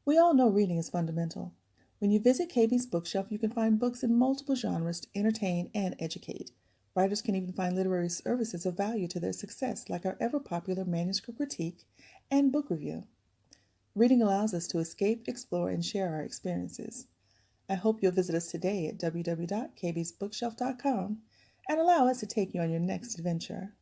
We all know reading is fundamental. When you visit KB's bookshelf, you can find books in multiple genres to entertain and educate. Writers can even find literary services of value to their success, like our ever popular manuscript critique and book review. Reading allows us to escape, explore, and share our experiences. I hope you'll visit us today at www.kbsbookshelf.com and allow us to take you on your next adventure.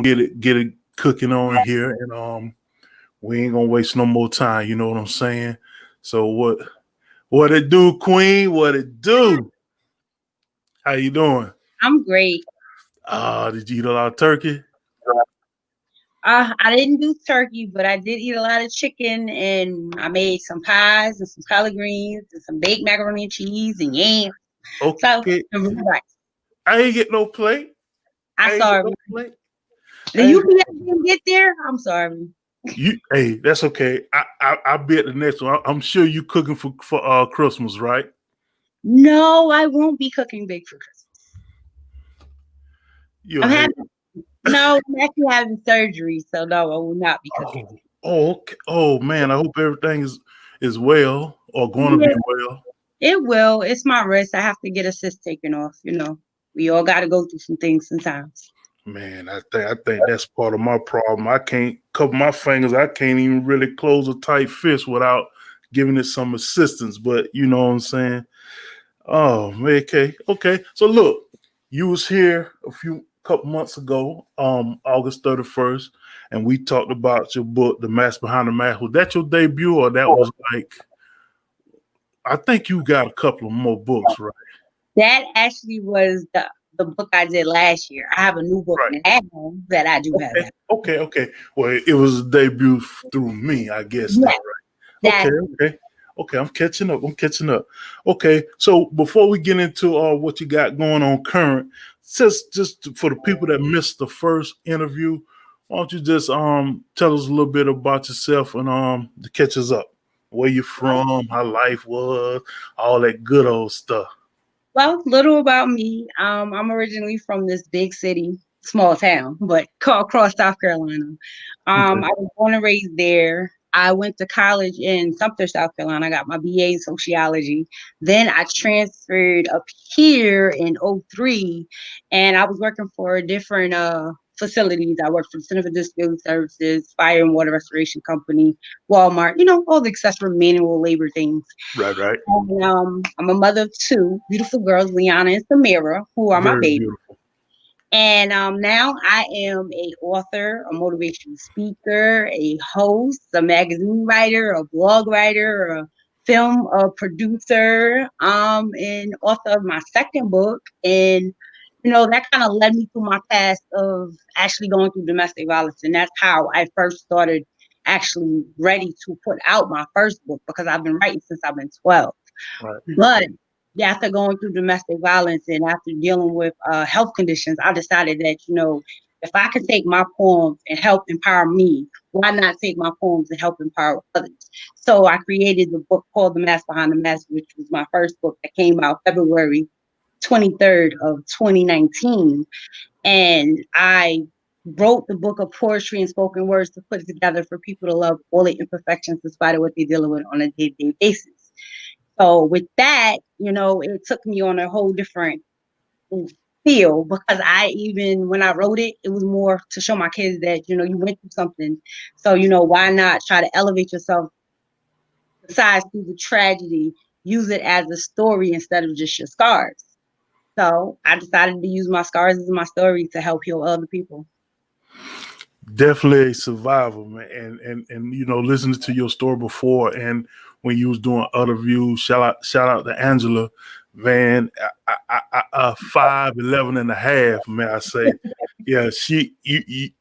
Get it cooking on here, and we ain't gonna waste no more time. You know what I'm saying? So what it do, Queen? What it do? How you doing? I'm great. Did you eat a lot of turkey? I didn't do turkey, but I did eat a lot of chicken, and I made some pies and some collard greens and some baked macaroni and cheese and yams. So, Okay. and rice. I ain't get no plate. I'm I ain't get sorry. no plate. The I ain't get UPS didn't get there. I'm sorry. you. Hey, that's okay. I'll be at the next one. I'm sure you cooking for Christmas, right? No, I won't be cooking big for Christmas. You I'm hate. having no, I'm actually having surgery, so no, I will not be cooking. Okay. Oh man, I hope everything is well or going to Yeah, be well. it will. It's my wrist. I have to get a cyst taken off. We all got to go through some things sometimes. Man, I think that's part of my problem. I can't cover my fingers. I can't even really close a tight fist without giving it some assistance. But you know what I'm saying? Oh, man, okay. So look, you was here a few couple months ago, August 31st, and we talked about your book, The Mask Behind the Mask. Was that your debut, or that was like? I think you got a couple of more books, right? That actually was the book I did last year. I have a new book Right. now that I do have. Okay. Well, it was a debut through me, I guess. Yeah, Then, right? Okay. I'm catching up. Okay. So before we get into what you got going on current, just for the people that missed the first interview, why don't you just tell us a little bit about yourself and to catch us up, where you from, how life was, all that good old stuff. well, little about me. I'm originally from this big city, small town, but called Cross, South Carolina. Okay. I was born and raised there. I went to college in Sumter, South Carolina. I got my BA in sociology. Then I transferred up here in '03, and I was working for different facilities. I worked for the Center for Disability Services, Fire and Water Restoration Company, Walmart, all the accessory manual labor things. Right. And, I'm a mother of two beautiful girls, Liana and Samira, who are my Very babies. beautiful. And now I am a author, a motivational speaker, a host, a magazine writer, a blog writer, a film producer, and author of my second book. And that kind of led me through my path of actually going through domestic violence, and that's how I first started actually ready to put out my first book, because I've been writing since I've been 12. Right. But after going through domestic violence and after dealing with health conditions, I decided that, if I could take my poems and help empower me, why not take my poems and help empower others? So I created the book called The Mask Behind the Mask, which was my first book that came out February 23rd of 2019. And I wrote the book of poetry and spoken words to put it together for people to love all the imperfections despite of what they're dealing with on a day-to-day basis. So with that, it took me on a whole different feel, because when I wrote it, it was more to show my kids that, you went through something. So, why not try to elevate yourself besides through the tragedy, use it as a story instead of just your scars. So I decided to use my scars as my story to help heal other people. Definitely a survivor, man. And listening to your story before and when you was doing other views, shout out to Angela, man. I 5'11" and a half, man. I say, yeah,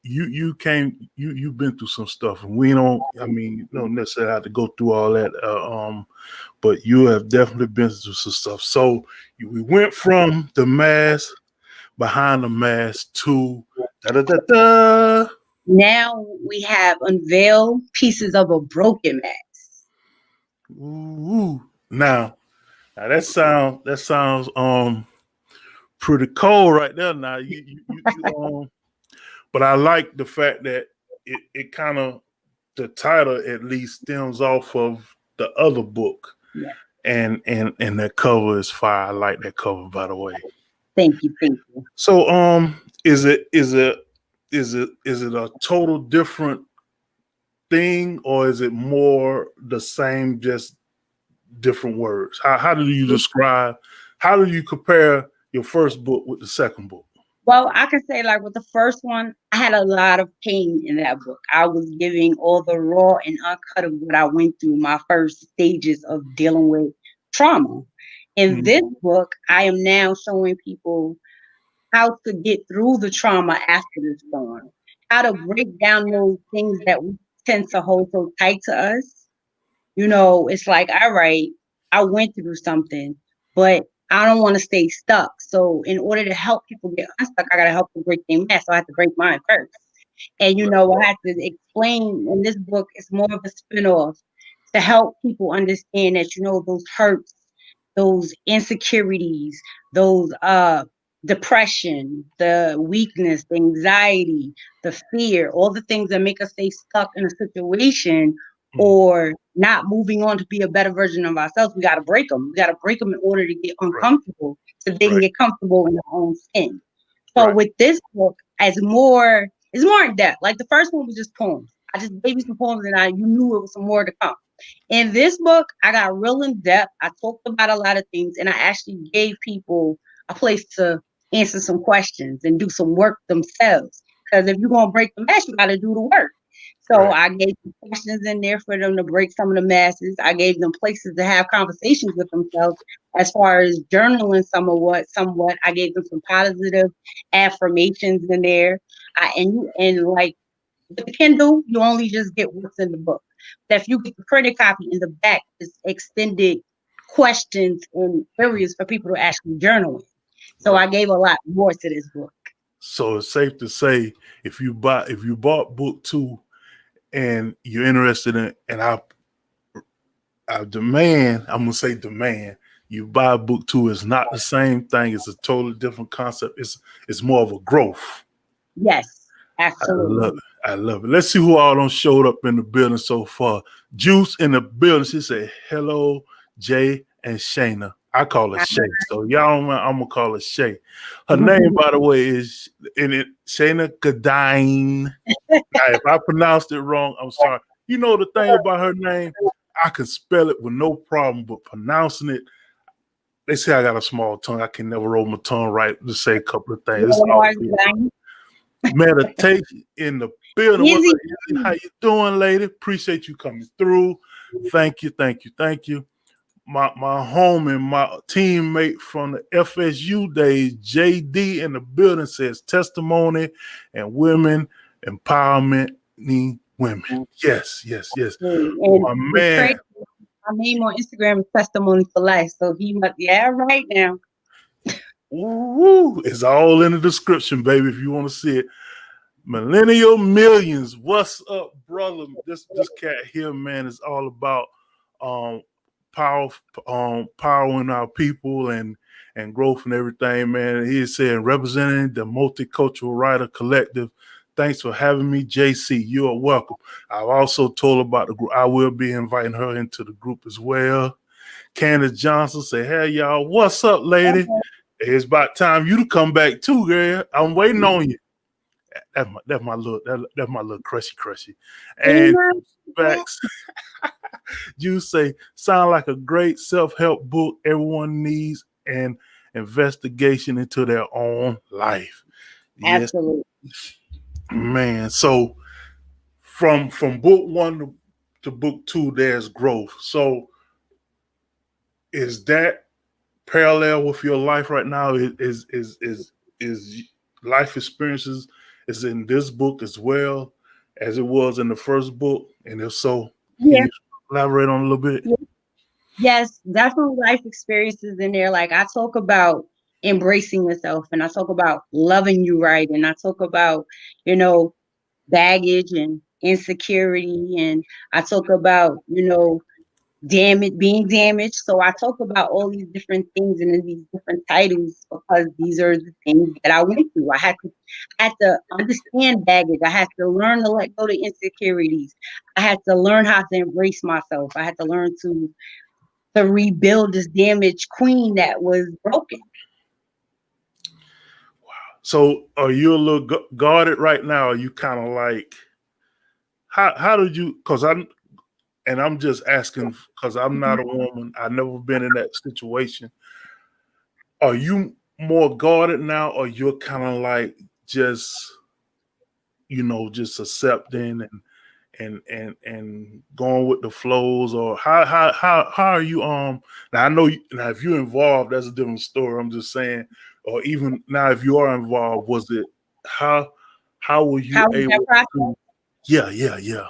you came, you've been through some stuff, and we don't. I mean, you don't necessarily have to go through all that. But you have definitely been through some stuff. So we went from the mask behind the mask to da da da da. Now we have Unveiled Pieces of a Broken Man. Ooh. Now that sounds pretty cold right there. Now but I like the fact that it kind of, the title at least stems off of the other book. Yeah. And that cover is fire. I like that cover, by the way. Thank you. So is it a total different thing, or is it more the same, just different words? How do you describe, how do you compare your first book with the second book? Well, I can say, like, with the first one, I had a lot of pain in that book. I was giving all the raw and uncut of what I went through, my first stages of dealing with trauma. In this book, I am now showing people how to get through the trauma after the storm, how to break down those things that we tend to hold so tight to us. It's like, all right, I went through something, but I don't want to stay stuck. So in order to help people get unstuck, I got to help them break their mess. So I have to break mine first. And, I have to explain in this book, it's more of a spin-off to help people understand that, those hurts, those insecurities, those depression, the weakness, the anxiety, the fear, all the things that make us stay stuck in a situation or not moving on to be a better version of ourselves. We got to break them. We got to break them in order to get uncomfortable so they can get comfortable in their own skin. So with this book, it's more in depth. Like the first one was just poems. I just gave you some poems and you knew it was some more to come. In this book, I got real in depth. I talked about a lot of things and I actually gave people a place to answer some questions and do some work themselves. Because if you're going to break the mess, you got to do the work. So I gave some questions in there for them to break some of the masses. I gave them places to have conversations with themselves as far as journaling somewhat. I gave them some positive affirmations in there. And like with the Kindle, you only just get what's in the book. But if you get the printed copy, in the back is extended questions and areas for people to actually journal in. So I gave a lot more to this book. So it's safe to say if you bought book 2 and you're interested in, and I demand, I'm gonna say demand, you buy book 2. It's not the same thing. It's a totally different concept. It's more of a growth. Yes, absolutely. I love it. Let's see who all done showed up in the building so far. Juice in the building. She said, hello, Jay and Shana. I call her Shay. So y'all know I'm going to call her Shay. Her name, by the way, is Shana Gourdine. Now, if I pronounced it wrong, I'm sorry. You know the thing about her name? I can spell it with no problem, but pronouncing it, they say I got a small tongue. I can never roll my tongue right to say a couple of things. Meditation in the building. How you doing, lady? Appreciate you coming through. Thank you. My home and my teammate from the FSU days, JD in the building, says testimony and women empowerment need women. Yes. My man. My name on Instagram is Testimony for Life. So he must, right now. Woo, it's all in the description, baby, if you want to see it. Millennial Millions, what's up, brother? This cat here, man, is all about powering our people and growth and everything, man. He is saying, representing the Multicultural Writer Collective. Thanks for having me, JC. You are welcome. I've also told her about the group. I will be inviting her into the group as well. Candace Johnson say, hey, y'all, what's up, lady? It's about time you to come back too, girl. I'm waiting on you. That's my little crushy. And facts. You say, sound like a great self-help book everyone needs an investigation into their own life. Absolutely. Yes. Man, so from book 1 to book 2, there's growth. So is that parallel with your life right now? Is life experiences is in this book as well as it was in the first book? And if so, can you elaborate on a little bit? Yes, definitely life experiences in there. Like I talk about embracing yourself and I talk about loving you right. And I talk about, baggage and insecurity. And I talk about, being damaged. So I talk about all these different things and in these different titles because these are the things that I went through. I had to understand baggage. I had to learn to let go of insecurities. I had to learn how to embrace myself. I had to learn to rebuild this damaged queen that was broken. Wow. So are you a little guarded right now? Are you kind of like, how did you, I'm just asking because I'm not a woman. I've never been in that situation. Are you more guarded now, or you're kind of like just accepting and going with the flows, or how are you? Now I know now if you're involved, that's a different story. I'm just saying or even now, if you are involved, was it how were you How was that able process? to? Yeah.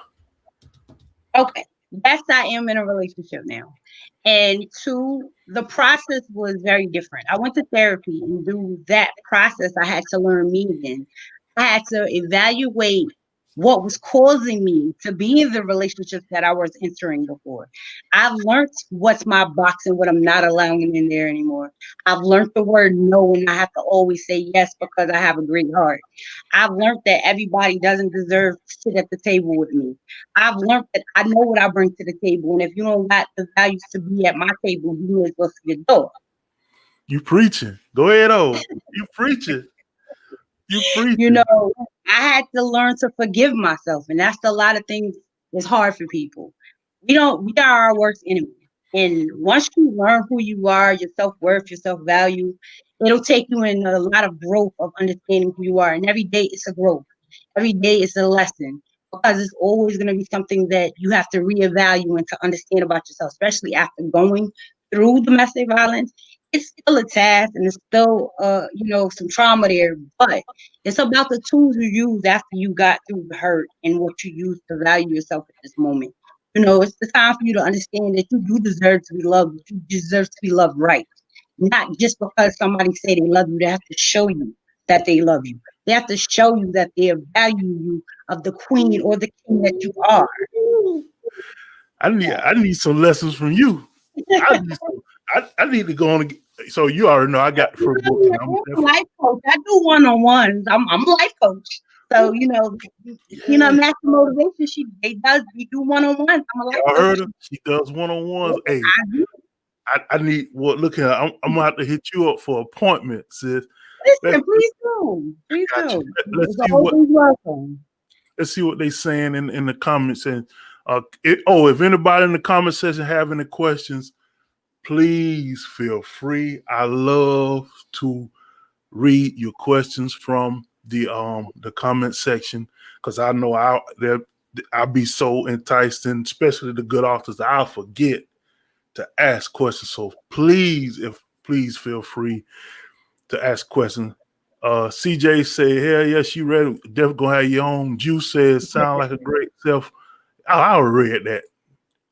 Okay. Yes, I am in a relationship now. And two, the process was very different. I went to therapy, and through that process, I had to learn me again. I had to evaluate what was causing me to be in the relationships that I was entering before. I've learned what's my box and what I'm not allowing in there anymore. I've learned the word no, and I have to always say yes because I have a great heart. I've learned that everybody doesn't deserve to sit at the table with me. I've learned that I know what I bring to the table, and if you don't got the values to be at my table, you may as well see your door. You preaching? Go ahead, you preaching? You You preaching? know, I had to learn to forgive myself, and that's a lot of things that's hard for people. We are our worst enemy. And once you learn who you are, your self-worth, your self-value, it'll take you in a lot of growth of understanding who you are. And every day it's a growth. Every day it's a lesson because it's always going to be something that you have to reevaluate and to understand about yourself, especially after going through domestic violence. It's still a task and it's still, some trauma there, but it's about the tools you use after you got through the hurt and what you use to value yourself at this moment. It's the time for you to understand that you do deserve to be loved. You deserve to be loved right. Not just because somebody say they love you, they have to show you that they love you. They have to show you that they value you of the queen or the king that you are. I need some lessons from you. I need I need to go on. So you already know I got the first book, and I'm I'm a life coach. I do one-on-ones. I'm a life coach. So, yeah. Master Motivation, we do one-on-ones. I'm a life Y'all coach. heard her? She does one-on-ones. Hey, I do. I need look here. I'm gonna have to hit you up for appointment, sis. Listen, please do. Please Got you. do. Let's It's see what always welcome. they saying in the comments. And if anybody in the comment section have any questions, please feel free. I love to read your questions from the comment section because I know I'll be so enticed, and especially the good authors, I'll forget to ask questions. So please feel free to ask questions. CJ said, hell yes, you ready? Definitely gonna have your own. Juice says, sound like a great self. I read that.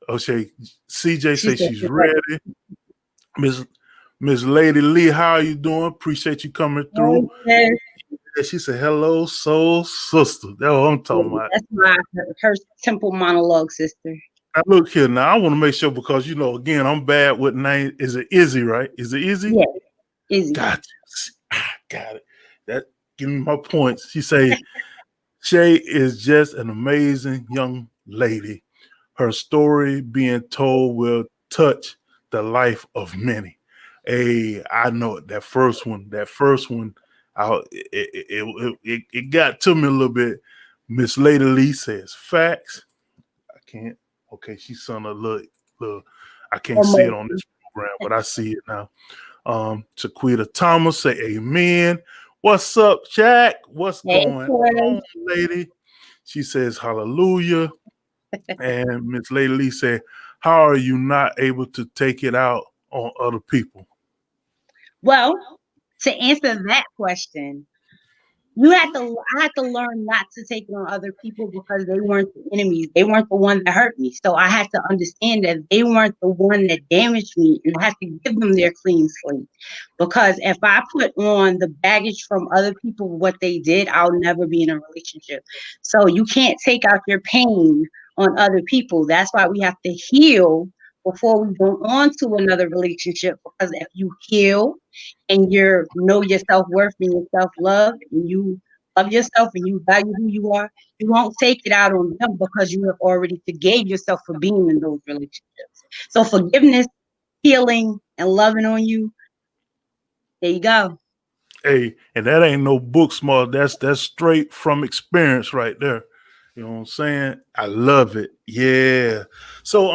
Okay, CJ She says said, she's ready. Miss Lady Lee, how are you doing? Appreciate you coming through. Yeah, she said, hello, soul sister. That's what I'm talking about. That's her temple monologue, sister. Now look here. Now I want to make sure because again, I'm bad with name. Is it Izzy, right? Is it Izzy? Yeah, Izzy. Got it. That give me my points. She say Shay is just an amazing young lady. Her story being told will touch the life of many. Hey, I know it. That first one, it got to me a little bit. Miss Lady Lee says facts. I can't. Okay, she's on a little. I can't see it on this program, but I see it now. Chiquita Thomas say amen. What's up, Jack? What's going on, lady? She says hallelujah. And Miss Lady Lee said, how are you not able to take it out on other people? Well, to answer that question, I had to learn not to take it on other people because they weren't the enemies. They weren't the one that hurt me. So I had to understand that they weren't the one that damaged me, and I had to give them their clean slate. Because if I put on the baggage from other people, what they did, I'll never be in a relationship. So you can't take out your pain on other people. That's why we have to heal before we go on to another relationship. Because if you heal and you know your self-worth and your self-love and you love yourself and you value who you are, you won't take it out on them because you have already forgave yourself for being in those relationships. So forgiveness, healing, and loving on you, there you go. Hey, and that ain't no book smart. That's straight from experience right there. You know what I'm saying? I love it. Yeah. So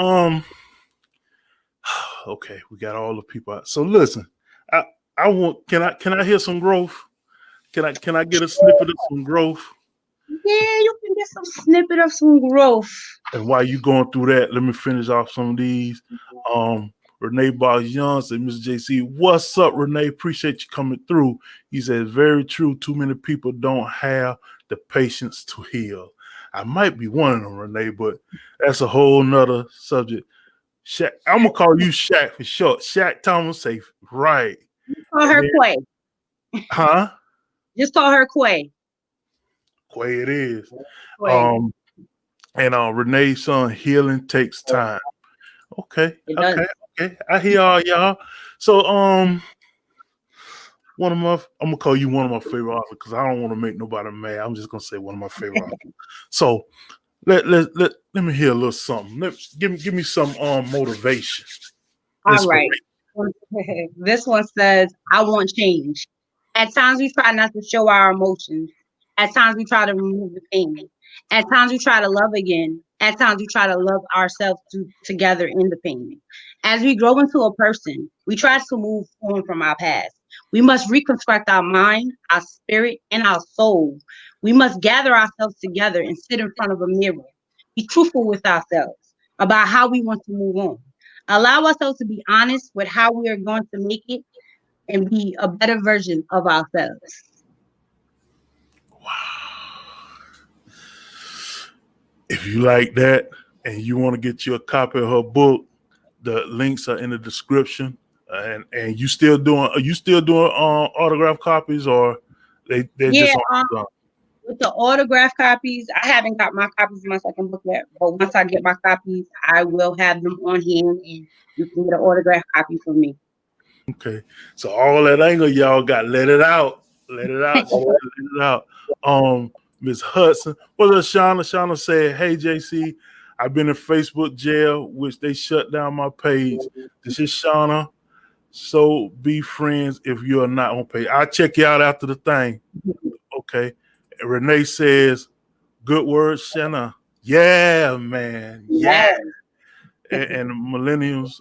okay, we got all the people out. So listen, I want can I hear some growth? Can I get a snippet of some growth? Yeah, you can get some snippet of some growth. And while you going through that, let me finish off some of these. Renee Box Young said, Mr. JC, what's up, Renee? Appreciate you coming through. He says, very true. Too many people don't have the patience to heal. I might be one of them, Renee, but that's a whole nother subject. Shaq, I'm going to call you Shaq for short. Shaq Thomas say, right. Call her Quay. Huh? Just call her Quay. Quay it is. Quay. And Renee's son, healing takes time. Okay. I hear all y'all. So I'm gonna call you one of my favorite authors because I don't want to make nobody mad. I'm just gonna say one of my favorite authors. So let me hear a little something. Give me some motivation. All right. This one says, I want change. At times we try not to show our emotions. At times we try to remove the pain. At times we try to love again. At times we try to love ourselves together in the pain. As we grow into a person, we try to move on from our past. We must reconstruct our mind, our spirit, and our soul. We must gather ourselves together and sit in front of a mirror. Be truthful with ourselves about how we want to move on. Allow ourselves to be honest with how we are going to make it and be a better version of ourselves. Wow. If you like that and you want to get you a copy of her book, the links are in the description. And you still doing autograph copies, or they're just on with the autograph copies? I haven't got my copies of my second book yet, but once I get my copies, I will have them on hand and you can get an autograph copy from me. Okay. So all that anger y'all got, let it out. Let it out. Let it out. Miss Hudson. What does Shana? Shana said, hey JC, I've been in Facebook jail, which they shut down my page. This is Shana. So be friends if you are not on page. I'll check you out after the thing. Okay. And Renee says, good word, Shana. Yeah, man. Yeah. And millennials,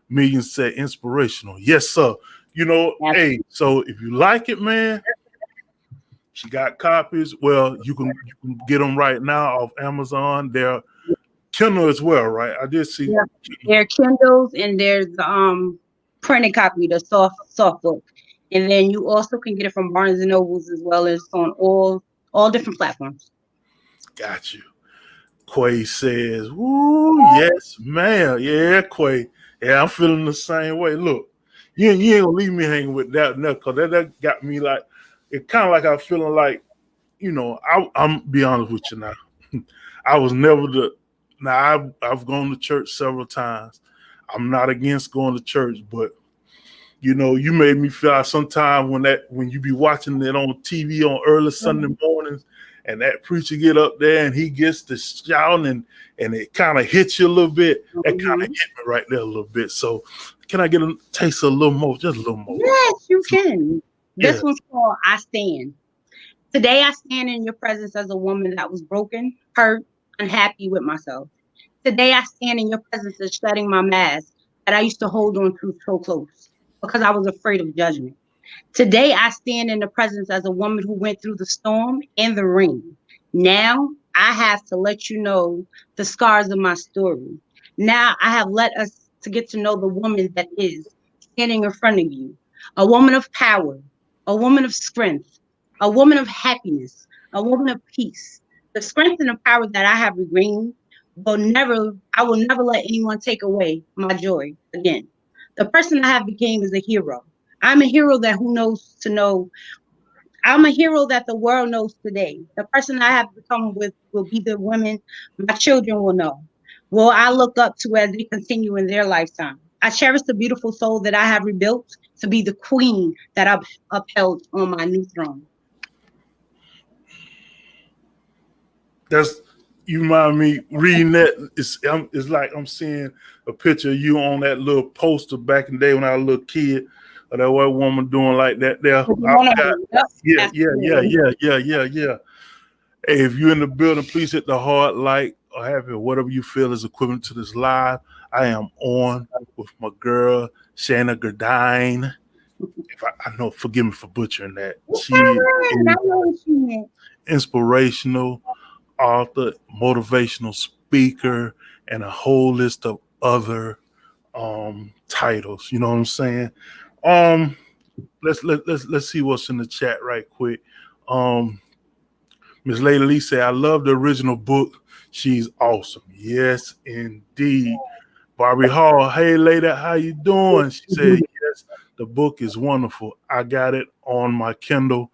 millions say inspirational. Yes, sir. You know, hey, so if you like it, man, she got copies. Well, you can get them right now off Amazon. They're Kindle as well, right? I did see. Yeah. There are Kindles and there's printed copy, the soft book, and then you also can get it from Barnes and Nobles as well as on all different platforms. Got you. Quay says, "Woo, yes, ma'am. Yeah, Quay. Yeah, I'm feeling the same way. Look, you ain't gonna leave me hanging with that because that got me like it kind of like I'm feeling like, you know, I'm be honest with you now. I was never Now I've gone to church several times. I'm not against going to church, but you know, you made me feel like sometimes when you be watching it on TV on early Sunday mornings, and that preacher get up there and he gets to shouting and it kind of hits you a little bit. That kind of hit me right there a little bit. So can I get a taste of a little more, just a little more? Yes, you can. This one's called I Stand. Today I stand in your presence as a woman that was broken, hurt, unhappy with myself. Today I stand in your presence as shedding my mask that I used to hold on to so close because I was afraid of judgment. Today I stand in the presence as a woman who went through the storm and the rain. Now I have to let you know the scars of my story. Now I have let us to get to know the woman that is standing in front of you. A woman of power, a woman of strength, a woman of happiness, a woman of peace. The strength and the power that I have regained I will never let anyone take away my joy again. The person I have became is a hero. I'm a hero that who knows to know. I'm a hero that the world knows today. The person I have become with will be the women my children will know. Will I look up to as they continue in their lifetime. I cherish the beautiful soul that I have rebuilt to be the queen that I've upheld on my new throne. You remind me reading that. It's like I'm seeing a picture of you on that little poster back in the day when I was a little kid, or that white woman doing like that there. Yeah. Hey, if you're in the building, please hit the heart, like, or have it, whatever you feel is equivalent to this live. I am on with my girl, Shana Gourdine. If I know, forgive me for butchering that. She is inspirational author, motivational speaker, and a whole list of other titles. You know what I'm saying? Um, let's see what's in the chat right quick. Um, Miss Lady Lee said, "I love the original book. She's awesome." Yes, indeed. Barbie Hall, hey lady, how you doing? She said, "Yes, the book is wonderful. I got it on my Kindle.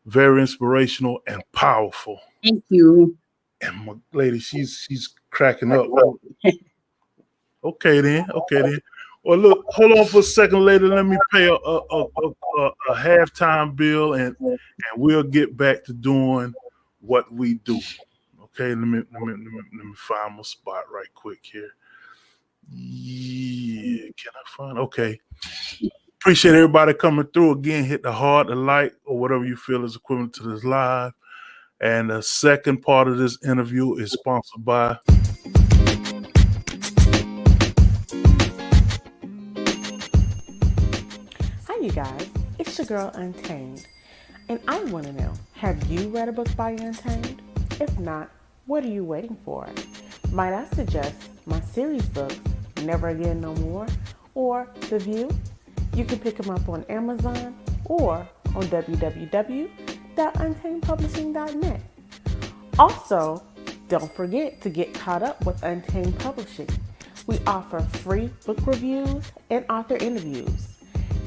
Very inspirational and powerful." Thank you. And my lady, she's cracking up. Okay then. Okay then. Well, look, hold on for a second, lady. Let me pay a halftime bill, and we'll get back to doing what we do. Okay, let me find my spot right quick here. Yeah, can I find? Okay, appreciate everybody coming through. Again, hit the heart, the like, or whatever you feel is equivalent to this live. And the second part of this interview is sponsored by. Hi, you guys. It's your girl Untamed. And I want to know, have you read a book by Untamed? If not, what are you waiting for? Might I suggest my series books, Never Again No More, or The View? You can pick them up on Amazon or on www.untamedpublishing.net. Also, don't forget to get caught up with Untamed Publishing. We offer free book reviews and author interviews.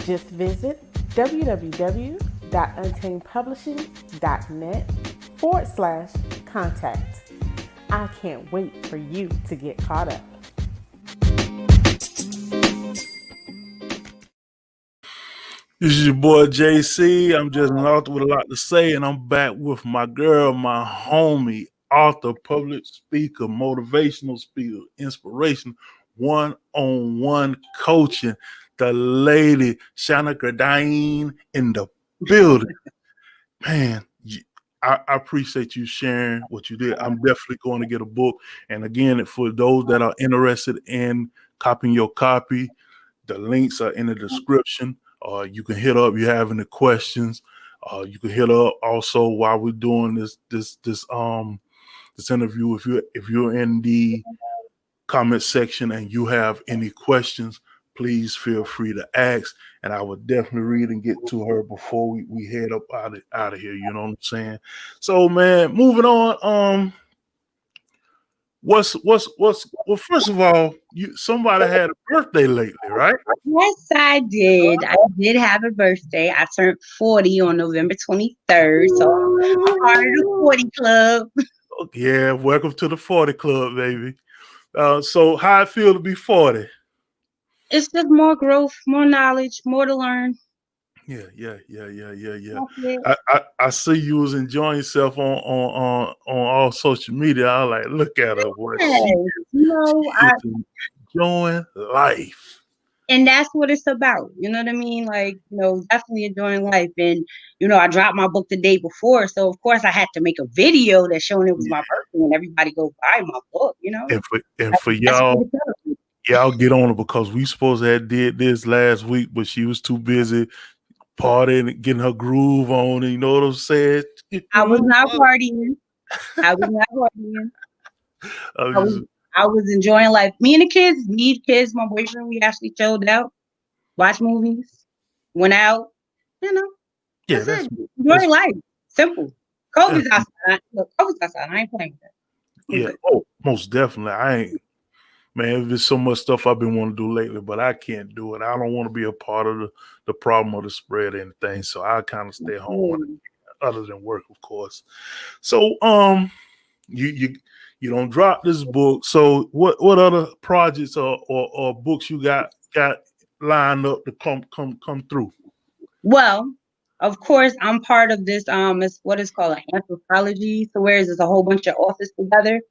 Just visit www.untamedpublishing.net/contact. I can't wait for you to get caught up. This is your boy JC. I'm just an author with a lot to say, and I'm back with my girl, my homie, author, public speaker, motivational speaker, inspiration, one-on-one coaching, the lady Shana Gourdine in the building. Man, I appreciate you sharing what you did. I'm definitely going to get a book. And again, for those that are interested in copying your copy, the links are in the description. You can hit up if you have any questions. You can hit up also while we're doing this interview. If you're in the comment section and you have any questions, please feel free to ask, and I will definitely read and get to her before we head up out of here. You know what I'm saying? So, man, moving on. Well, first of all, somebody had a birthday lately, right? Yes, I did. I did have a birthday. I turned 40 on November 23rd. So I'm part of the 40 club. Yeah, welcome to the 40 Club, baby. So how I feel to be 40? It's just more growth, more knowledge, more to learn. Yeah. That's it. I see you was enjoying yourself on all social media. I like, look at her, boy. Yes. She is enjoying life. And that's what it's about. You know what I mean? Like, definitely enjoying life. And, I dropped my book the day before. So, of course, I had to make a video that's showing it was my birthday and everybody go buy my book, And for That's y'all, what it's about. y'all get on it because we supposed to have did this last week, but she was too busy partying and getting her groove on. And you know what I'm saying? I was not partying. I was not partying. I was enjoying life. Me and the kids, my boyfriend, we actually chilled out, watched movies, went out, Yeah, that's it. Enjoying life. Simple. yeah, COVID's outside. Look, COVID's outside. I ain't playing with that. yeah. Oh, most definitely. I ain't, man. There's so much stuff I've been wanting to do lately, but I can't do it. I don't want to be a part of the problem of the spread or anything. So I kind of stay home other than work, of course. So you don't drop this book. So what other projects or books you got lined up to come through? Well, of course, I'm part of this. It's what is called an anthology. So whereas there's a whole bunch of authors together.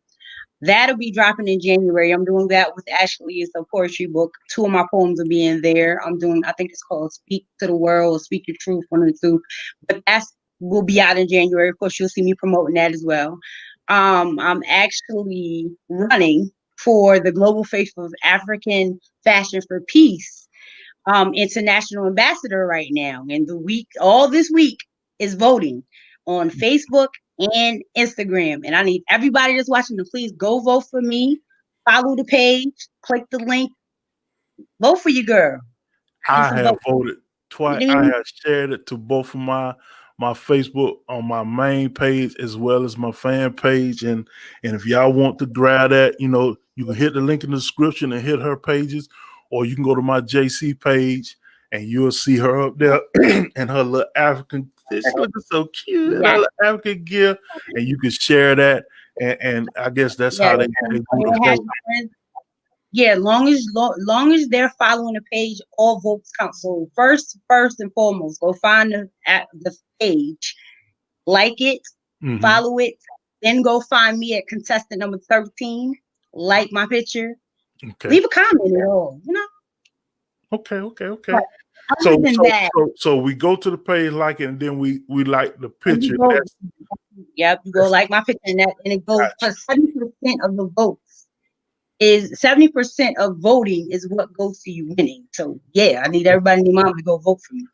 That'll be dropping in January. I'm doing that with Ashley. It's a poetry book. 2 of my poems will be in there. I think it's called Speak to the World, Speak Your Truth, one of the two. But will be out in January. Of course, you'll see me promoting that as well. I'm actually running for the Global Face of African Fashion for Peace international ambassador right now. And all this week is voting on Facebook and Instagram. And I need everybody that's watching to please go vote for me. Follow the page, click the link, Vote for your girl. I need I some have vote. voted twice. I have shared it to both of my Facebook on my main page as well as my fan page. And if y'all want to grab that, you know, you can hit the link in the description and hit her pages, or you can go to my JC page and you'll see her up there and her little African. She's looking so cute in her Yeah. little African gear, and you can share that. And I guess that's Yeah. how they do the vote. Yeah, long as they're following the page, all votes count. So first and foremost, go find the page, like it, Mm-hmm. follow it, then go find me at contestant number 13, like my picture, Okay. leave a comment at all, you know. Okay. But other than that, So we go to the page, like it, and then we like the and you picture. go, you go like my picture, and it goes for Gotcha. 70% of the votes. Is 70% of voting is what goes to you winning. So yeah, I need everybody in your mom to go vote for me.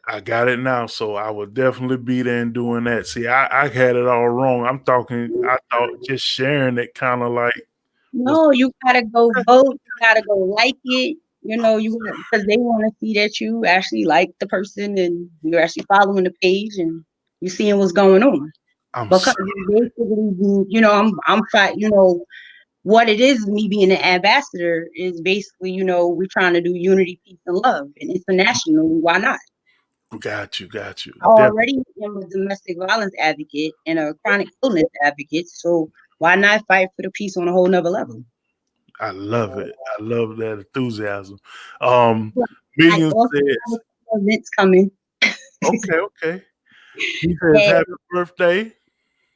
I got it now, so I will definitely be there and doing that. See, I had it all wrong. I thought just sharing it kind of like was No, you gotta go vote. You gotta go like it. You know, because they want to see that you actually like the person and you're actually following the page and you seeing what's going on. I'm Because sorry. basically, you know, I'm fight. You know what it is. Me being an ambassador is basically, you know, we're trying to do unity, peace, and love, and internationally. Why not? Got you. I already am a domestic violence advocate and a chronic illness advocate. So why not fight for the peace on a whole nother level? I love it. I love that enthusiasm. I Million also says, have events coming. okay. He says Hey, happy birthday.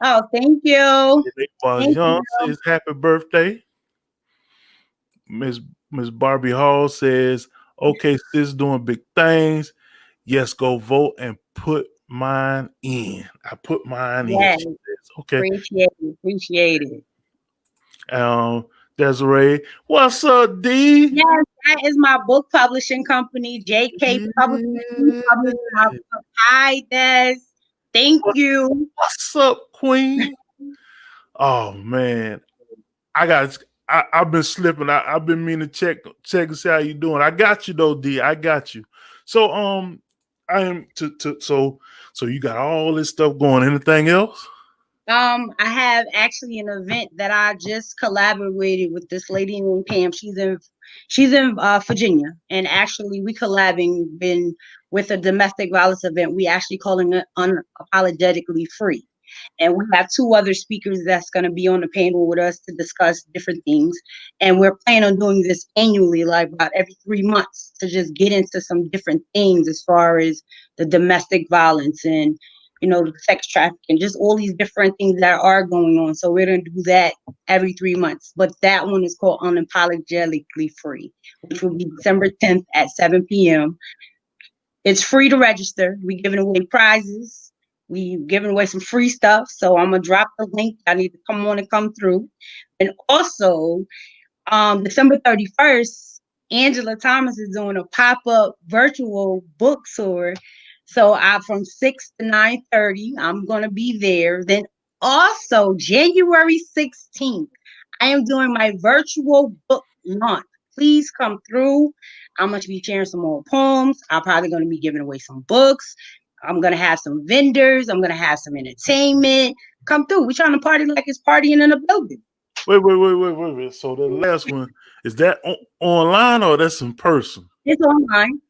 oh, thank you. While Thank Young you. says happy birthday. Miss Miss Barbie Hall says, okay, sis doing big things. Yes, go vote and put mine in. I put mine in. Yes, She says, okay. appreciate it. Desiree, what's up, D? Yes, that is my book publishing company, JK Publishing. We publish my book. Hi, Des. Thank you. What's up, Queen? Oh man, I got. I've been slipping. I've been meaning to check and see how you doing. I got you though, D. I got you. So I am so you got all this stuff going. Anything else? I have actually an event that I just collaborated with this lady named Pam. She's in Virginia, and actually we collabing been with a domestic violence event. We actually calling it unapologetically free. And we have two other speakers that's going to be on the panel with us to discuss different things. And we're planning on doing this annually, like about every 3 months, to just get into some different things as far as the domestic violence and, you know, sex trafficking, just all these different things that are going on. So we're going to do that every 3 months. But that one is called Unapologetically Free, which will be December 10th at 7 p.m. It's free to register. We're giving away prizes. We giving away some free stuff. So I'm gonna drop the link. I need to come on and come through. And also, December 31st, Angela Thomas is doing a pop-up virtual book tour. So I from 6 to 9:30, I'm gonna be there. Then also January 16th, I am doing my virtual book launch. Please come through. I'm going to be sharing some more poems. I'm probably going to be giving away some books. I'm going to have some vendors. I'm going to have some entertainment. Come through. We're trying to party like it's partying in a building. Wait. So the last one, is that online or that's in person? It's online.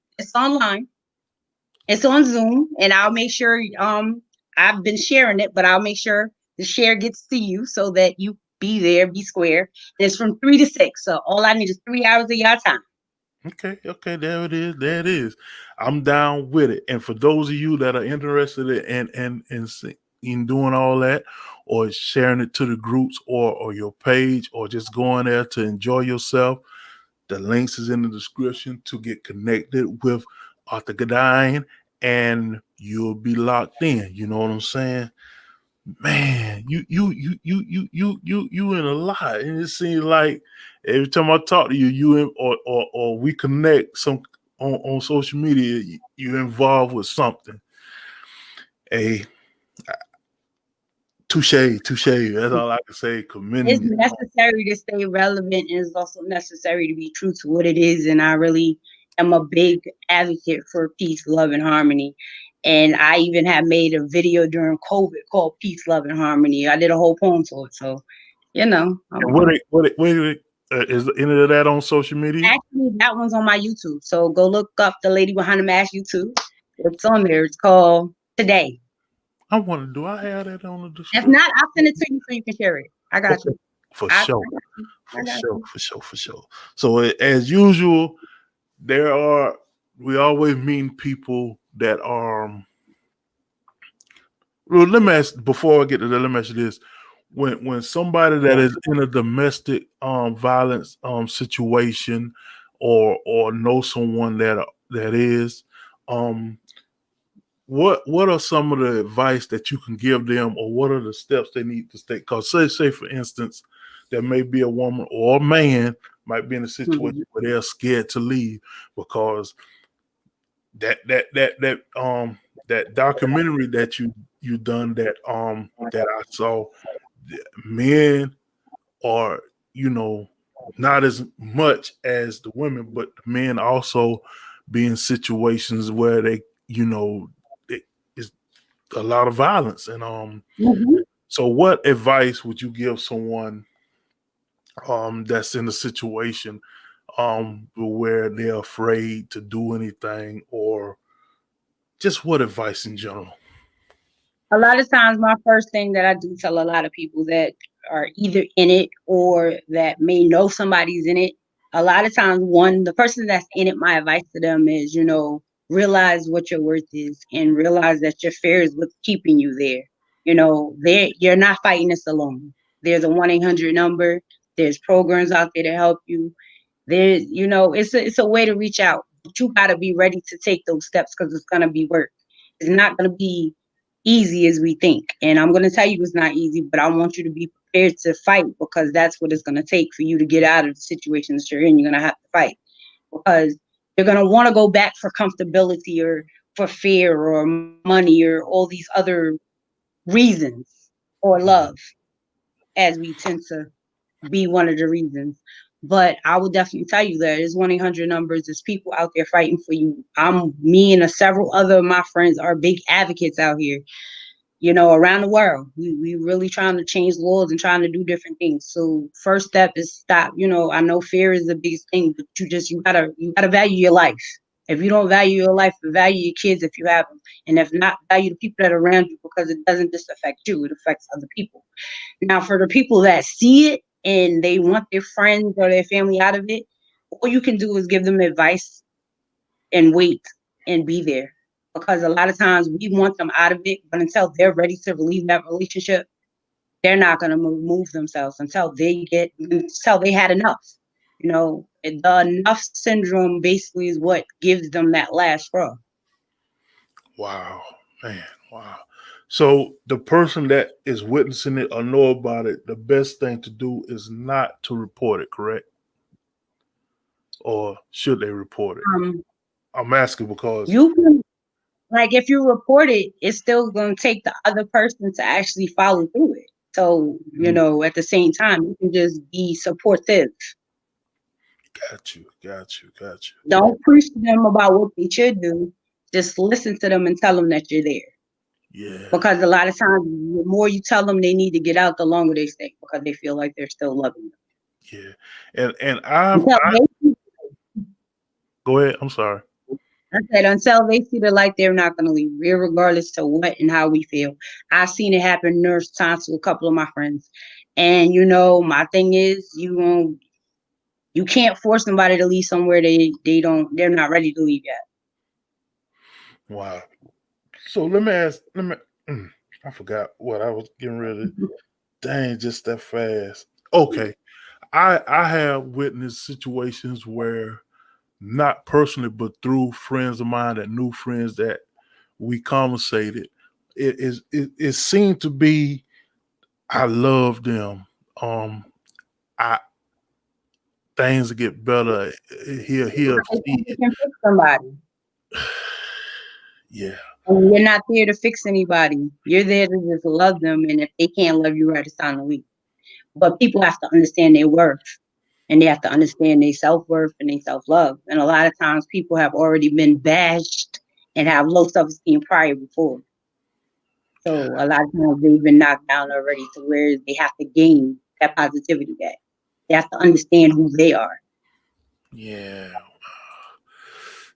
It's on Zoom, and I'll make sure I've been sharing it, but I'll make sure the share gets to you so that you be there, be square. And it's from 3 to 6. So all I need is 3 hours of your time. Okay, there it is. I'm down with it. And for those of you that are interested in doing all that, or sharing it to the groups or your page, or just going there to enjoy yourself, the links is in the description to get connected with Arthur Gourdine, and you'll be locked in. You know what I'm saying? Man, you in a lot, and it seems like every time I talk to you, you in, or we connect some on social media, you involved with something. A Touche. That's all I can say. It's Commending you. necessary to stay relevant, and it's also necessary to be true to what it is. And I really am a big advocate for peace, love, and harmony. And I even have made a video during COVID called Peace, Love, and Harmony. I did a whole poem to it. So, you know, And what is any of that on social media? actually, that one's on my YouTube. So go look up the lady behind the mask YouTube. It's on there. It's called Today. I wonder, do I have that on the If description? not, I'll send it to you so you can share it. I got you. For I sure. got you. For sure. So as usual, we always meet people that are. Well, let me ask before I get to that. Let me ask you this: when somebody that is in a domestic violence situation, or know someone that is, what are some of the advice that you can give them, or what are the steps they need to take? Because say for instance, there may be a woman or a man might be in a situation where they're scared to leave because that documentary that you done that I saw, men are not as much as the women, but the men also be in situations where they it's a lot of violence. And so what advice would you give someone that's in a situation where they're afraid to do anything, or just what advice in general? A lot of times, my first thing that I do tell a lot of people that are either in it or that may know somebody's in it, a lot of times, the person that's in it, my advice to them is, realize what your worth is and realize that your fear is what's keeping you there. You're not fighting this alone. There's a 1-800 number. There's programs out there to help you. It's a way to reach out. But you got to be ready to take those steps because it's going to be work. It's not going to be easy as we think. And I'm going to tell you it's not easy, but I want you to be prepared to fight because that's what it's going to take for you to get out of the situation that you're in. You're going to have to fight because you're going to want to go back for comfortability or for fear or money or all these other reasons, or love, as we tend to be one of the reasons. But I will definitely tell you that it's 1-800 numbers. There's people out there fighting for you. Me and several other of my friends are big advocates out here, around the world. We really trying to change laws and trying to do different things. So first step is stop. I know fear is the biggest thing, but you gotta value your life. If you don't value your life, value your kids if you have them. And if not, value the people that are around you because it doesn't just affect you, it affects other people. Now, for the people that see it and they want their friends or their family out of it, all you can do is give them advice and wait and be there. Because a lot of times we want them out of it, but until they're ready to leave that relationship, they're not going to remove themselves until they had enough. The enough syndrome basically is what gives them that last straw. Wow, man, wow. So the person that is witnessing it or know about it, the best thing to do is not to report it, correct? Or should they report it? I'm asking because You can, if you report it, it's still going to take the other person to actually follow through it. So, at the same time, you can just be supportive. Got you. Don't preach to them about what they should do. Just listen to them and tell them that you're there. Yeah. Because a lot of times, the more you tell them they need to get out, the longer they stay because they feel like they're still loving them. Yeah. And go ahead. I'm sorry. I said, until they see the light, they're not going to leave, regardless to what and how we feel. I've seen it happen numerous times to a couple of my friends. And, my thing is, you can't force somebody to leave somewhere they're not ready to leave yet. Wow. So let me I forgot what I was getting ready to. Dang, just that fast. Okay. I have witnessed situations where, not personally, but through friends of mine that knew friends that we conversated, it seemed to be, I love them. Things get better. He'll see it. Somebody. Yeah. And you're not there to fix anybody. You're there to just love them. And if they can't love you right, it's time to leave. But people have to understand their worth. And they have to understand their self-worth and their self-love. And a lot of times people have already been bashed and have low self-esteem prior before. So a lot of times they've been knocked down already to where they have to gain that positivity back. They have to understand who they are. Yeah.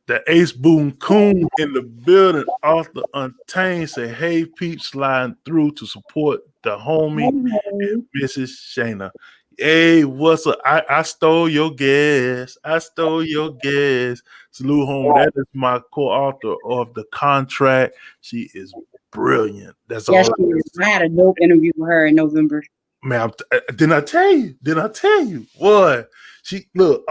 The Ace Boom Coon in the building. Author Untamed say, hey, peeps, sliding through to support the homie, Mrs. Shana. Hey, what's up? I stole your gas. I stole your gas. Salute home. That is my co-author of The Contract. She is brilliant. That's Yes, all. I had a dope interview with her in November. Man, didn't I tell you? Didn't I tell you? Boy,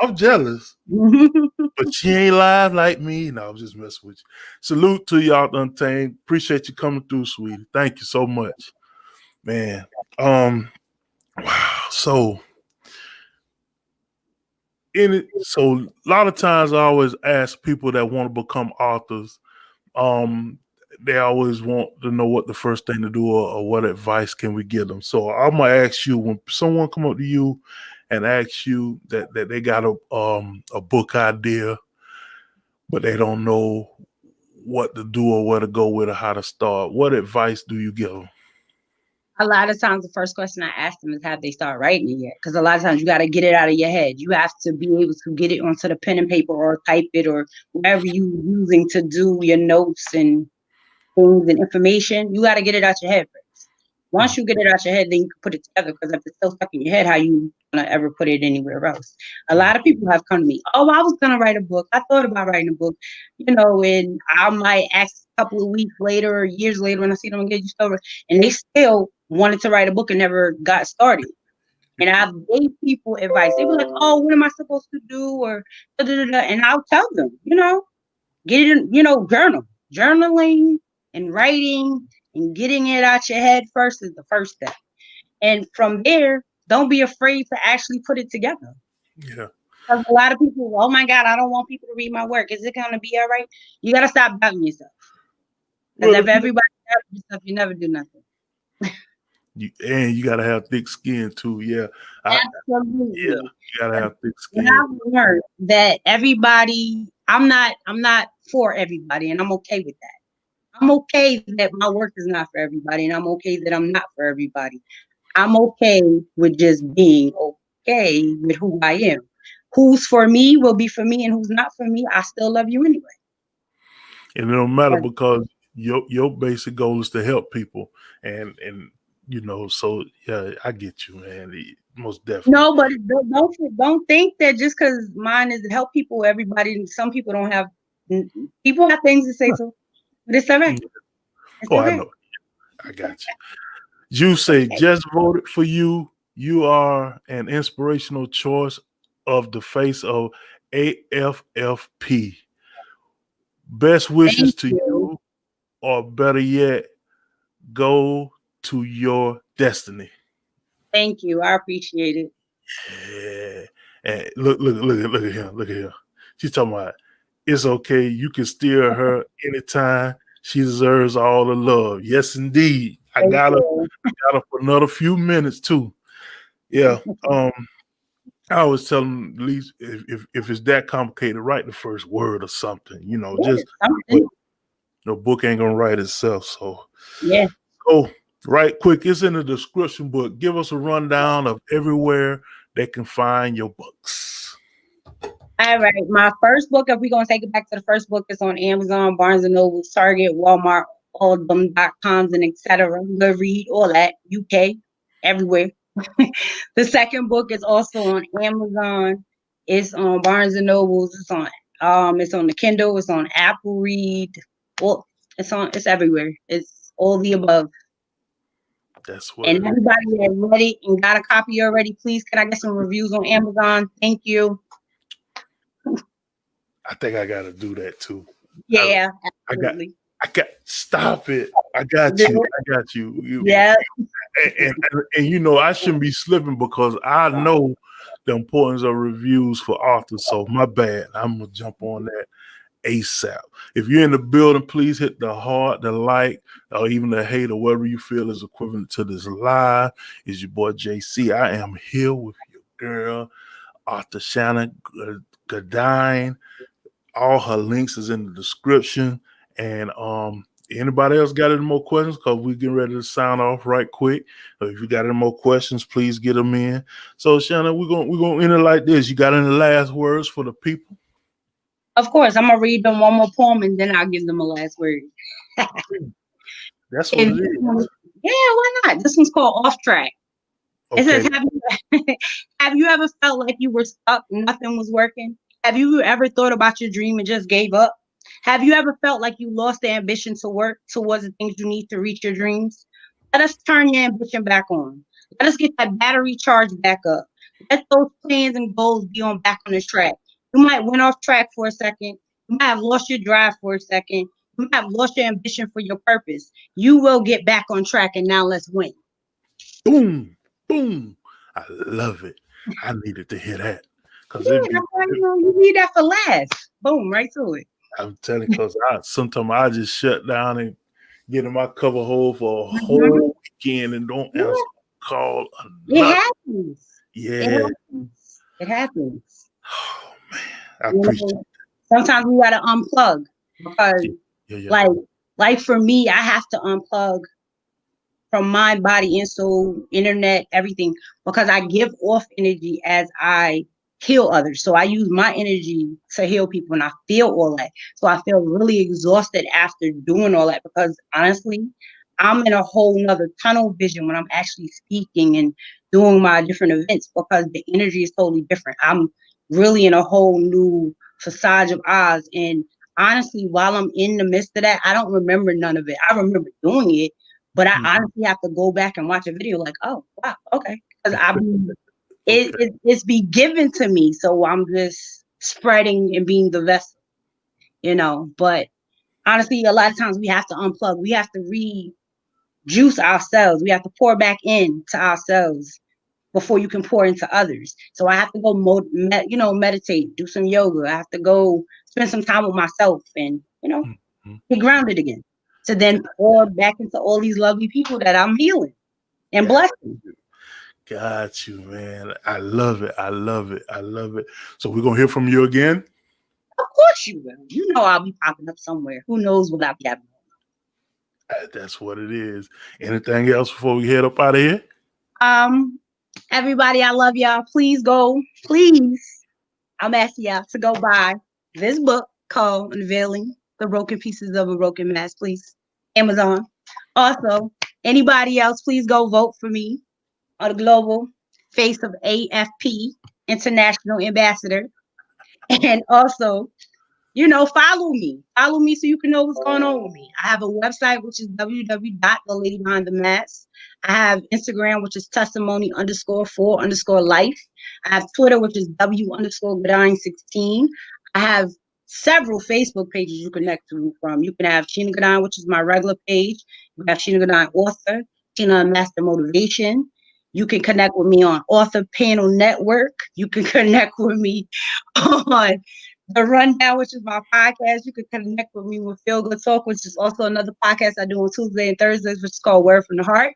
I'm jealous. But she ain't live like me. No, I'm just messing with you. Salute to y'all, Untamed. Appreciate you coming through, sweetie. Thank you so much. Man. Wow. So a lot of times I always ask people that want to become authors, they always want to know what the first thing to do or what advice can we give them. So I'm gonna ask you, when someone come up to you and ask you that they got a book idea, but they don't know what to do or where to go with or how to start, what advice do you give them? A lot of times the first question I ask them is, have they started writing it yet? Because a lot of times you got to get it out of your head. You have to be able to get it onto the pen and paper or type it or whatever you're using to do your notes and things and information. You got to get it out your head first. Once you get it out your head, then you can put it together, because if it's still stuck in your head, how you gonna ever put it anywhere else? A lot of people have come to me, oh, I was gonna write a book. I thought about writing a book, and I might ask a couple of weeks later or years later when I see them again, and they still wanted to write a book and never got started. And I gave people advice. They were like, oh, what am I supposed to do? Or da-da-da-da. And I'll tell them, get it in, journaling and writing and getting it out your head first is the first step. And from there, don't be afraid to actually put it together. Yeah. Because a lot of people, oh my God, I don't want people to read my work. Is it going to be all right? You got to stop doubting yourself. Because if everybody doubts yourself, you never do nothing. You got to have thick skin too. Yeah. Absolutely. You got to have thick skin. And I've learned that I'm not for everybody, and I'm okay with that. I'm okay that my work is not for everybody, and I'm okay that I'm not for everybody. I'm okay with just being okay with who I am. Who's for me will be for me, and who's not for me, I still love you anyway. And it don't matter, because your basic goal is to help people, and so yeah, I get you, man. Most definitely. No, but don't think that just because mine is to help people, some people don't have. People have things to say, so but it's all right. I know. I got you. You say just voted for you. You are an inspirational choice of the face of AFFP. Best wishes to you, or better yet, go to your destiny. Thank you. I appreciate it. Yeah. And look at him. Look at him. She's talking about, it's okay. You can steer her anytime. She deserves all the love. Yes, indeed. I got her for another few minutes too. Yeah. I always tell them, at least if it's that complicated, write the first word or something. Just the book ain't gonna write itself. So yeah. So right quick, it's in the description, but give us a rundown of everywhere they can find your books. All right. My first book, if we're going to take it back to the first book, is on Amazon, Barnes & Noble, Target, Walmart, all of them .coms and etc. Go read all that. UK, everywhere. The second book is also on Amazon. It's on Barnes & Noble. It's on the Kindle. It's on Apple Read. Well, it's everywhere. It's all the above. That's what. And everybody that read it and got a copy already, please, can I get some reviews on Amazon? Thank you. I think I got to do that too. Yeah, absolutely. I got stop it. I got you. Yeah. And I shouldn't be slipping, because I know the importance of reviews for authors. So my bad. I'm gonna jump on that. ASAP. If you're in the building, please hit the heart, the like, or even the hate, or whatever you feel is equivalent to this live. It's your boy JC. I am here with your girl, author Shana, Gourdine. All her links is in the description. And anybody else got any more questions? Because we're getting ready to sign off right quick. So if you got any more questions, please get them in. So Shana, we're gonna end it like this. You got any last words for the people? Of course, I'm gonna read them one more poem and then I'll give them a last word. That's what it is. Yeah, why not? This one's called Off Track. It Okay. says, have you ever felt like you were stuck, nothing was working? Have you ever thought about your dream and just gave up? Have you ever felt like you lost the ambition to work towards the things you need to reach your dreams? Let us turn your ambition back on. Let us get that battery charged back up. Let those plans and goals be back on the track. You might went off track for a second. You might have lost your drive for a second. You might have lost your ambition for your purpose. You will get back on track, and now let's win. Boom, boom. I love it. I needed to hear that. Yeah, you need that for last. Boom, right to it. I'm telling you, because sometimes I just shut down and get in my cover hole for a whole weekend and don't answer a call. It happens. Yeah. It happens. Oh, man. I appreciate it. Sometimes we got to unplug because, like for me, I have to unplug from mind, body, and soul, internet, everything, because I give off energy as I heal others. So I use my energy to heal people, and I feel all that. So I feel really exhausted after doing all that because honestly, I'm in a whole nother tunnel vision when I'm actually speaking and doing my different events because the energy is totally different. I'm really in a whole new facade of Oz. And honestly, while I'm in the midst of that, I don't remember none of it. I remember doing it, but I honestly have to go back and watch a video like, oh, wow, okay. Because it's be given to me. So I'm just spreading and being the vessel, But honestly, a lot of times we have to unplug. We have to rejuice ourselves. We have to pour back into ourselves before you can pour into others. So I have to go, meditate, do some yoga. I have to go spend some time with myself and, get grounded again. To then pour back into all these lovely people that I'm healing and blessing. Got you, man. I love it. I love it. I love it. So we're going to hear from you again? Of course you will. You know I'll be popping up somewhere. Who knows what I'll be having? That's what it is. Anything else before we head up out of here? Everybody, I love y'all. Please go. Please. I'm asking y'all to go buy this book called Unveiling the Broken Pieces of a Broken Mass, please. Amazon. Also, anybody else, please go vote for me on the global face of AFP, International Ambassador. And also, follow me. Follow me so you can know what's going on with me. I have a website, which is www.theladybehindthemask. I have Instagram, which is testimony_for_life. I have Twitter, which is W_Gourdine16. I have several Facebook pages you connect to me from. You can have Sheena Gourdine, which is my regular page. You have Sheena Gourdine Author, Sheena Master Motivation. You can connect with me on Author Panel Network. You can connect with me on The Rundown, which is my podcast. You can connect with me with Feel Good Talk, which is also another podcast I do on Tuesday and Thursdays, which is called Word from the Heart.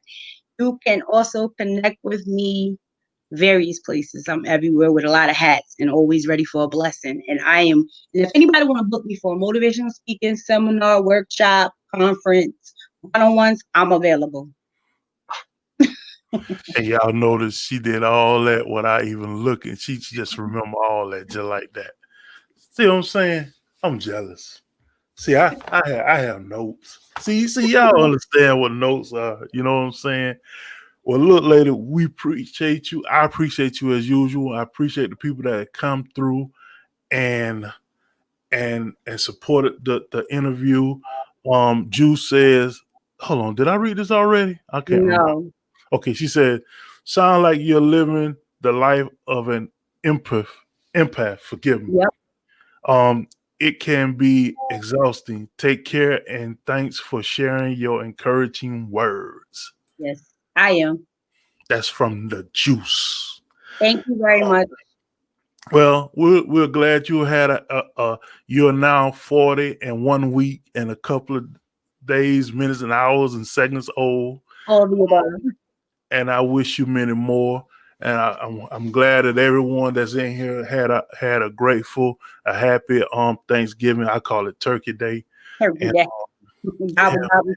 You can also connect with me various places. I'm everywhere with a lot of hats and always ready for a blessing. And if anybody want to book me for a motivational speaking, seminar, workshop, conference, one-on-ones, I'm available. And y'all notice she did all that without even looking. She just remember all that just like that. See what I'm saying? I'm jealous. See, I have notes. See, y'all understand what notes are. You know what I'm saying? Well, look, lady, we appreciate you. I appreciate you as usual. I appreciate the people that have come through and supported the interview. Juice says, hold on, did I read this already? I can't remember. Okay, she said, sound like you're living the life of an empath. Forgive me. Yep. It can be exhausting. Take care and thanks for sharing your encouraging words. Yes, I am. That's from the Juice. Thank you very much. Well, we're glad you had you're now 40 and 1 week and a couple of days, minutes, and hours and seconds old. All the above. And I wish you many more. And I'm glad that everyone that's in here had a grateful, a happy Thanksgiving. I call it Turkey Day. Turkey And Day. yeah, Gobble, gobble.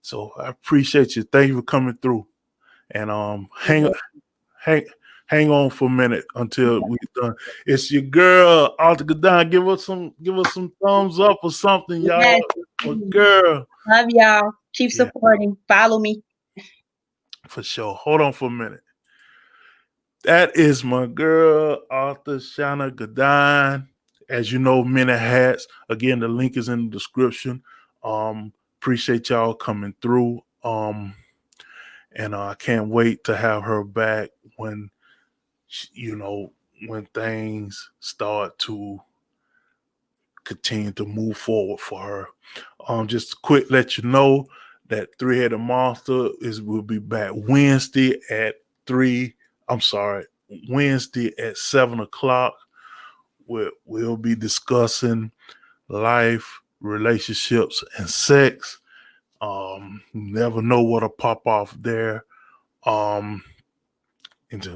so I appreciate you. Thank you for coming through. And hang hang on for a minute until we're done. It's your girl, Alta Gourdine. Give us some thumbs up or something, y'all. Yes. My girl. Love y'all. Keep Yeah, supporting. Follow me. for sure. Hold on for a minute. That is my girl, author Shana Gourdine. As you know, many hats. Again, the link is in the description. Appreciate y'all coming through. And I can't wait to have her back when when things start to continue to move forward for her. Just quick let you know that Three-Headed Monster will be back Wednesday at 3. I'm sorry, Wednesday at 7 o'clock. We'll be discussing life, relationships, and sex. You never know what'll pop off there. And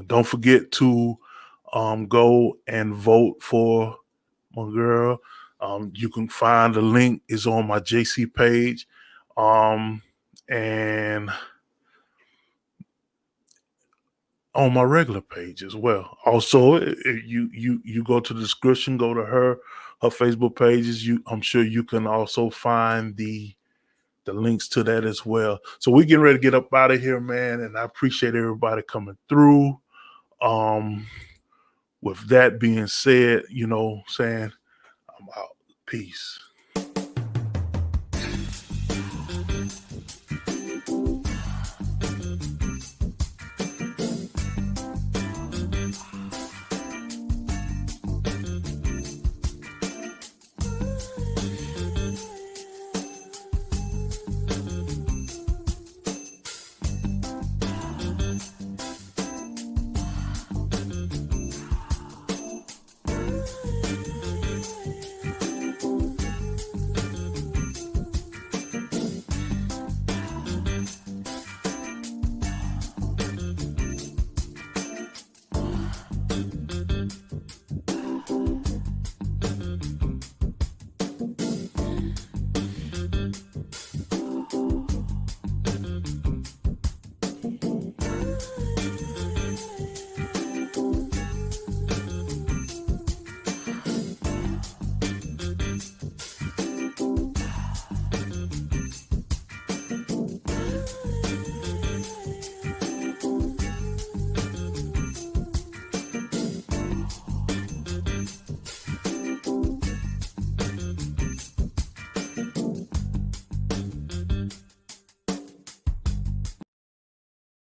don't forget to go and vote for my girl. You can find the link is on my JC page, and on my regular page as well. Also, if you go to the description, go to her Facebook pages. I'm sure you can also find the links to that as well. So we're getting ready to get up out of here, man. And I appreciate everybody coming through. With that being said, saying I'm out. Peace.